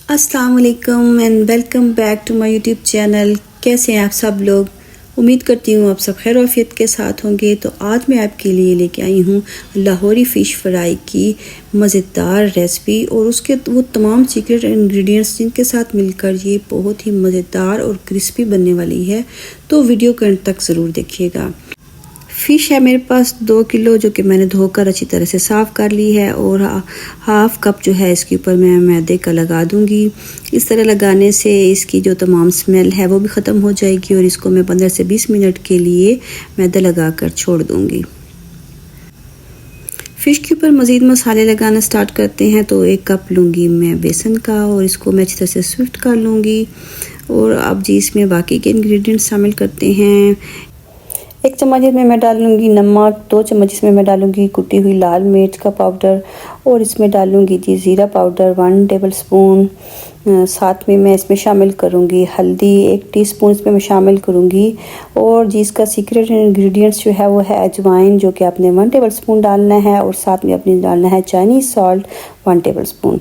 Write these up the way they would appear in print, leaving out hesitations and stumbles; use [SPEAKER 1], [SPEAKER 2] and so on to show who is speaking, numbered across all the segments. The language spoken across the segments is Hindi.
[SPEAKER 1] अस्सलाम वालेकुम and welcome back to my YouTube channel. कैसे हैं आप सब लोग? उम्मीद करती हूँ आप सब खैर आफियत के साथ होंगे। तो आज मैं आपके लिए लेके आई हूँ लाहौरी फ़िश फ्राई की मज़ेदार रेसिपी और उसके वो तमाम सीक्रेट इंग्रेडिएंट्स जिनके साथ मिलकर ये बहुत ही मज़ेदार और क्रिस्पी बनने वाली है। तो वीडियो के अंत तक ज़रूर देखिएगा। फ़िश है मेरे पास 2 किलो, जो कि मैंने धोकर अच्छी तरह से साफ़ कर ली है और हाफ़ कप जो है इसके ऊपर मैं मैदे का लगा दूंगी। इस तरह लगाने से इसकी जो तमाम स्मेल है वो भी ख़त्म हो जाएगी और इसको मैं 15 से 20 मिनट के लिए मैदा लगाकर छोड़ दूंगी। फ़िश के ऊपर मज़ीद मसाले लगाना स्टार्ट करते हैं। तो 1 कप लूँगी मैं बेसन का और इसको मैं अच्छी तरह से स्विफ्ट कर लूँगी। और अब जी इसमें बाकी के इंग्रेडिएंट्स शामिल करते हैं। 1 चम्मच इसमें मैं डालूँगी नमक, 2 चम्मच इसमें मैं डालूँगी कुटी हुई लाल मिर्च का पाउडर और इसमें डालूँगी जी ज़ीरा पाउडर 1 टेबल स्पून। साथ में मैं इसमें शामिल करूँगी हल्दी 1 टीस्पून इसमें मैं शामिल करूँगी। और जी इसका सीक्रेट इंग्रेडिएंट्स जो है वो है अजवाइन, जो कि आपने 1 टेबल स्पून डालना है और साथ में अपनी डालना है चाइनीज़ सॉल्ट 1 टेबल स्पून।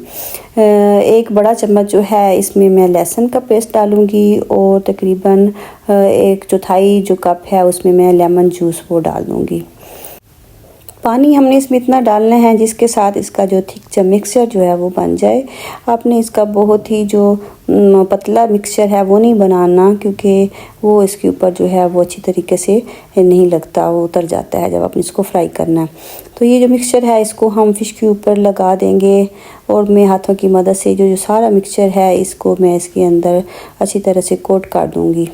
[SPEAKER 1] 1 बड़ा चम्मच जो है इसमें मैं लहसुन का पेस्ट डालूँगी और तकरीबन 1/4 जो कप है उसमें मैं लेमन जूस वो डाल दूँगी। पानी हमने इसमें इतना डालना है जिसके साथ इसका जो थिक मिक्सचर जो है वो बन जाए। आपने इसका बहुत ही जो पतला मिक्सचर है वो नहीं बनाना, क्योंकि वो इसके ऊपर जो है वो अच्छी तरीके से नहीं लगता, वो उतर जाता है जब आपने इसको फ्राई करना है। तो ये जो मिक्सचर है इसको हम फ़िश के ऊपर लगा देंगे और मैं हाथों की मदद से जो सारा मिक्सचर है इसको मैं इसके अंदर अच्छी तरह से कोट कर दूँगी।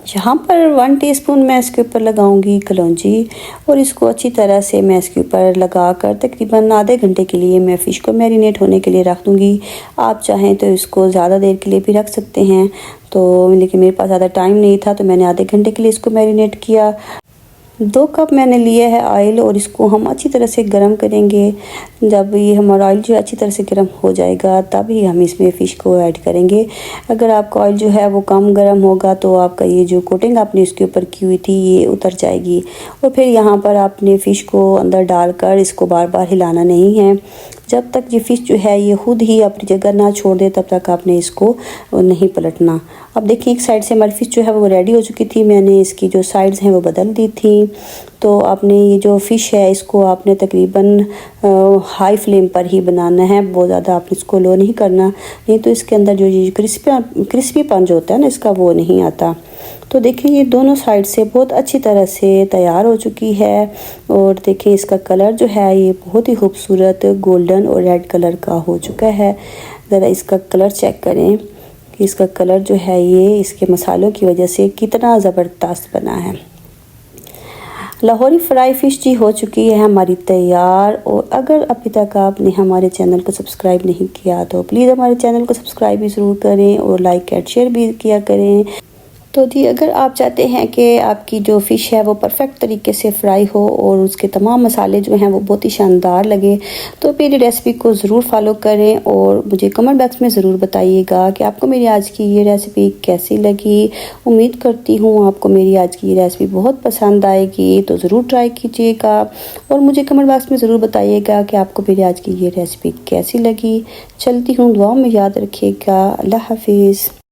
[SPEAKER 1] यहाँ पर 1 टीस्पून मैं इसके ऊपर लगाऊंगी कलौंजी और इसको अच्छी तरह से मैं इसके ऊपर लगाकर तकरीबन आधे घंटे के लिए मैं फ़िश को मैरिनेट होने के लिए रख दूँगी। आप चाहें तो इसको ज़्यादा देर के लिए भी रख सकते हैं, तो लेकिन मेरे पास ज़्यादा टाइम नहीं था तो मैंने आधे घंटे के लिए इसको मैरिनेट किया। 2 कप मैंने लिया है ऑयल और इसको हम अच्छी तरह से गर्म करेंगे। जब ये हमारा ऑयल जो है अच्छी तरह से गर्म हो जाएगा तभी हम इसमें फ़िश को ऐड करेंगे। अगर आपका ऑयल जो है वो कम गर्म होगा तो आपका ये जो कोटिंग आपने इसके ऊपर की हुई थी ये उतर जाएगी। और फिर यहाँ पर आपने फ़िश को अंदर डालकर इसको बार बार हिलाना नहीं है। जब तक ये फ़िश जो है ये खुद ही अपनी जगह ना छोड़ दे तब तक आपने इसको नहीं पलटना। अब देखिए एक साइड से हमारी फ़िश जो है वो रेडी हो चुकी थी, मैंने इसकी जो साइड्स हैं वो बदल दी थी। तो आपने ये जो फ़िश है इसको आपने तकरीबन हाई फ्लेम पर ही बनाना है, बहुत ज़्यादा आपने इसको लो नहीं करना, नहीं तो इसके अंदर जो ये क्रिस्पीपन जो होता है ना इसका वो नहीं आता। तो देखिए ये दोनों साइड से बहुत अच्छी तरह से तैयार हो चुकी है और देखिए इसका कलर जो है ये बहुत ही खूबसूरत गोल्डन और रेड कलर का हो चुका है। ज़रा इसका कलर चेक करें कि इसका कलर जो है ये इसके मसालों की वजह से कितना ज़बरदस्त बना है। लाहौरी फ्राई फ़िश जी हो चुकी है हमारी तैयार। और अगर अभी तक आपने हमारे चैनल को सब्सक्राइब नहीं किया तो प्लीज़ हमारे चैनल को सब्सक्राइब भी ज़रूर करें और लाइक एंड शेयर भी किया करें। तो जी अगर आप चाहते हैं कि आपकी जो फ़िश है वो परफेक्ट तरीके से फ्राई हो और उसके तमाम मसाले जो हैं वो बहुत ही शानदार लगे तो मेरी रेसिपी को ज़रूर फॉलो करें और मुझे कमेंट बॉक्स में ज़रूर बताइएगा कि आपको मेरी आज की ये रेसिपी कैसी लगी। उम्मीद करती हूँ आपको मेरी आज की ये रेसिपी बहुत पसंद आएगी, तो ज़रूर ट्राई कीजिएगा और मुझे कमेंट बॉक्स में ज़रूर बताइएगा कि आपको मेरी आज की ये रेसिपी कैसी लगी। चलती हूँ, दुआओं में याद रखिएगा। अल्लाह हाफिज़।